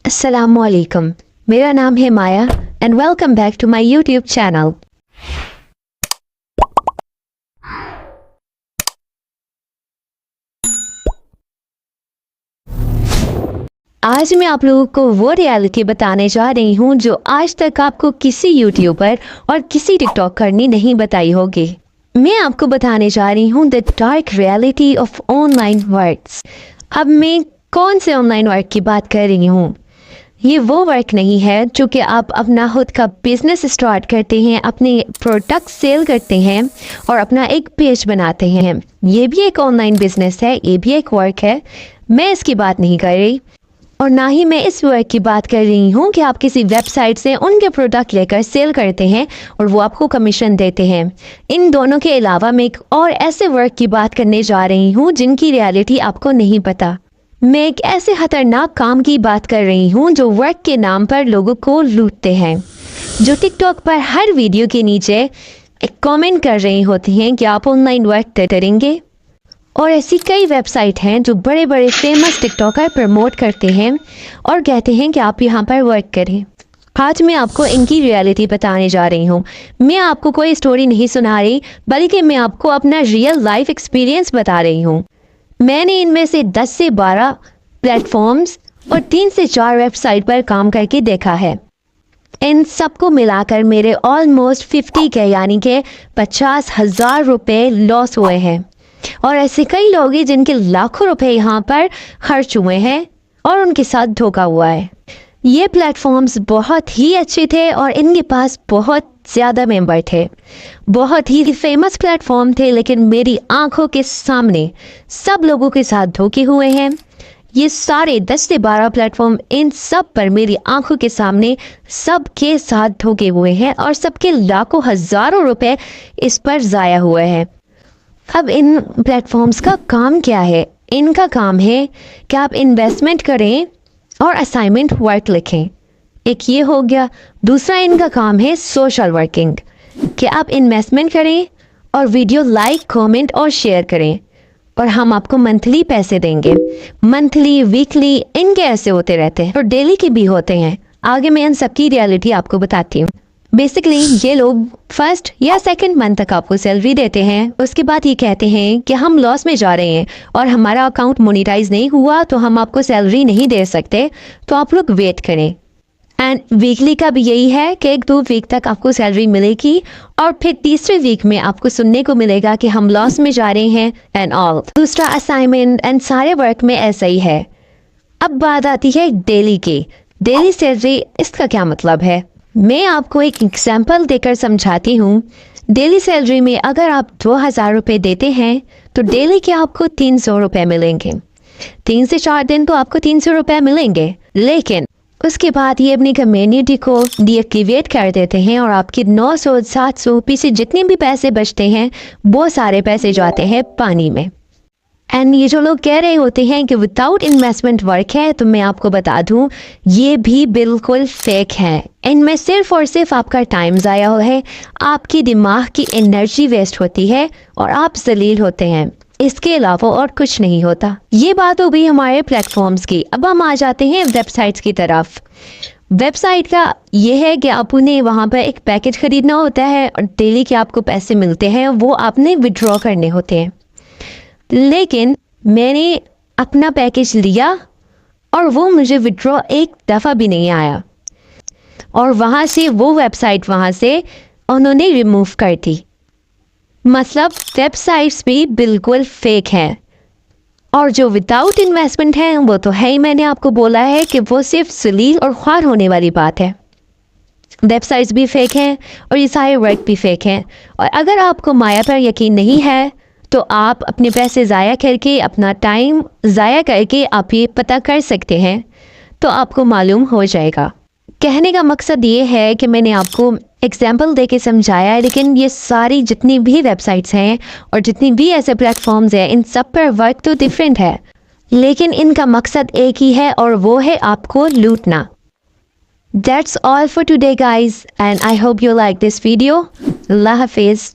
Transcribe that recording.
अस्सलामुअलैकुम। मेरा नाम है Maya and welcome back to my YouTube channel. आज मैं आप लोगों को वो रियलिटी बताने जा रही हूँ जो आज तक आपको किसी यूट्यूबर और किसी टिकटॉकर ने नहीं बताई होगी। मैं आपको बताने जा रही हूँ the dark reality of online works. अब मैं कौन से ऑनलाइन वर्क की बात कर रही हूँ? ये वो वर्क नहीं है जो कि आप अपना खुद का बिजनेस स्टार्ट करते हैं, अपने प्रोडक्ट सेल करते हैं और अपना एक पेज बनाते हैं। ये भी एक ऑनलाइन बिजनेस है, ये भी एक वर्क है। मैं इसकी बात नहीं कर रही और ना ही मैं इस वर्क की बात कर रही हूँ कि आप किसी वेबसाइट से उनके प्रोडक्ट लेकर सेल करते हैं और वो आपको कमीशन देते हैं। इन दोनों के अलावा मैं एक और ऐसे वर्क की बात करने जा रही हूँ जिनकी रियलिटी आपको नहीं पता। मैं एक ऐसे खतरनाक काम की बात कर रही हूँ जो वर्क के नाम पर लोगों को लूटते हैं, जो टिकटॉक पर हर वीडियो के नीचे एक कमेंट कर रही होती हैं कि आप ऑनलाइन वर्क करेंगे। और ऐसी कई वेबसाइट हैं जो बड़े बड़े फेमस टिकटॉकर प्रमोट करते हैं और कहते हैं कि आप यहाँ पर वर्क करें। आज मैं आपको इनकी रियलिटी बताने जा रही हूँ। मैं आपको कोई स्टोरी नहीं सुना रही, बल्कि मैं आपको अपना रियल लाइफ एक्सपीरियंस बता रही हूँ। मैंने इनमें से 10 से 12 प्लेटफॉर्म्स और 3 से 4 वेबसाइट पर काम करके देखा है। इन सबको मिलाकर मेरे ऑलमोस्ट 50 के यानी कि 50,000 रुपये लॉस हुए हैं। और ऐसे कई लोग हैं जिनके लाखों रुपए यहाँ पर खर्च हुए हैं और उनके साथ धोखा हुआ है। ये प्लेटफॉर्म्स बहुत ही अच्छे थे और इनके पास बहुत ज़्यादा मेंबर थे, बहुत ही फेमस प्लेटफॉर्म थे, लेकिन मेरी आंखों के सामने सब लोगों के साथ धोखे हुए हैं। ये सारे 10 से 12 प्लेटफॉर्म, इन सब पर मेरी आंखों के सामने सबके साथ धोखे हुए हैं और सबके लाखों हज़ारों रुपए इस पर ज़ाया हुए हैं। अब इन प्लेटफॉर्म्स का काम क्या है? इनका काम है कि आप इन्वेस्टमेंट करें और असाइनमेंट वर्क लिखें। एक ये हो गया। दूसरा इनका काम है सोशल वर्किंग, कि आप इन्वेस्टमेंट करें और वीडियो लाइक, कमेंट और शेयर करें और हम आपको मंथली पैसे देंगे। मंथली, वीकली इनके ऐसे होते रहते हैं और डेली के भी होते हैं। आगे मैं इन सबकी रियलिटी आपको बताती हूँ। बेसिकली ये लोग फर्स्ट या सेकंड मंथ तक आपको सैलरी देते हैं। उसके बाद ये कहते हैं कि हम लॉस में जा रहे हैं और हमारा अकाउंट मोनेटाइज नहीं हुआ तो हम आपको सैलरी नहीं दे सकते, तो आप लोग वेट करें। एंड वीकली का भी यही है कि 1-2 वीक तक आपको सैलरी मिलेगी और फिर तीसरे वीक में आपको सुनने को मिलेगा कि हम लॉस में जा रहे हैं एंड ऑल। दूसरा असाइनमेंट एंड सारे वर्क में ऐसा ही है। अब बात आती है डेली की। डेली सैलरी, इसका क्या मतलब है? मैं आपको एक एग्जाम्पल देकर समझाती हूँ। डेली सैलरी में अगर आप 2,000 रुपये देते हैं तो डेली के आपको 300 रुपये मिलेंगे। 3 से 4 दिन तो आपको 300 रुपये मिलेंगे, लेकिन उसके बाद ये अपनी कम्युनिटी को डीएक्टिवेट कर देते हैं और आपके 900, 700 पीछे जितने भी पैसे बचते हैं वो सारे पैसे जाते हैं पानी में। एंड ये जो लोग कह रहे होते हैं कि विदाउट इन्वेस्टमेंट वर्क है, तो मैं आपको बता दूं ये भी बिल्कुल फेक है। इनमें सिर्फ और सिर्फ आपका टाइम ज़ाया है, आपकी दिमाग की एनर्जी वेस्ट होती है और आप जलील होते हैं। इसके अलावा और कुछ नहीं होता। ये बात हो गई हमारे प्लेटफॉर्म्स की। अब हम आ जाते हैं वेबसाइट्स की तरफ। वेबसाइट का ये है कि आप उन्हें वहाँ पर एक पैकेज खरीदना होता है और डेली के आपको पैसे मिलते हैं, वो आपने विड्रॉ करने होते हैं। लेकिन मैंने अपना पैकेज लिया और वो मुझे विड्रॉ एक दफ़ा भी नहीं आया और वहाँ से वो वेबसाइट वहाँ से उन्होंने रिमूव कर दी। मतलब वेबसाइट्स भी बिल्कुल फेक हैं और जो विदाउट इन्वेस्टमेंट है वो तो है ही। मैंने आपको बोला है कि वो सिर्फ जलील और ख्वार होने वाली बात है। वेबसाइट्स भी फेक हैं और ये सारे वर्क भी फेक हैं। और अगर आपको माया पर यकीन नहीं है तो आप अपने पैसे ज़ाया करके, अपना टाइम ज़ाया करके आप ये पता कर सकते हैं, तो आपको मालूम हो जाएगा। कहने का मकसद ये है कि मैंने आपको एग्जाम्पल दे के समझाया है, लेकिन ये सारी जितनी भी वेबसाइट्स हैं और जितनी भी ऐसे प्लेटफॉर्म्स हैं, इन सब पर वर्क तो डिफरेंट है, लेकिन इनका मकसद एक ही है और वो है आपको लूटना। That's all for today guys and I hope you like this video. Allah Hafiz.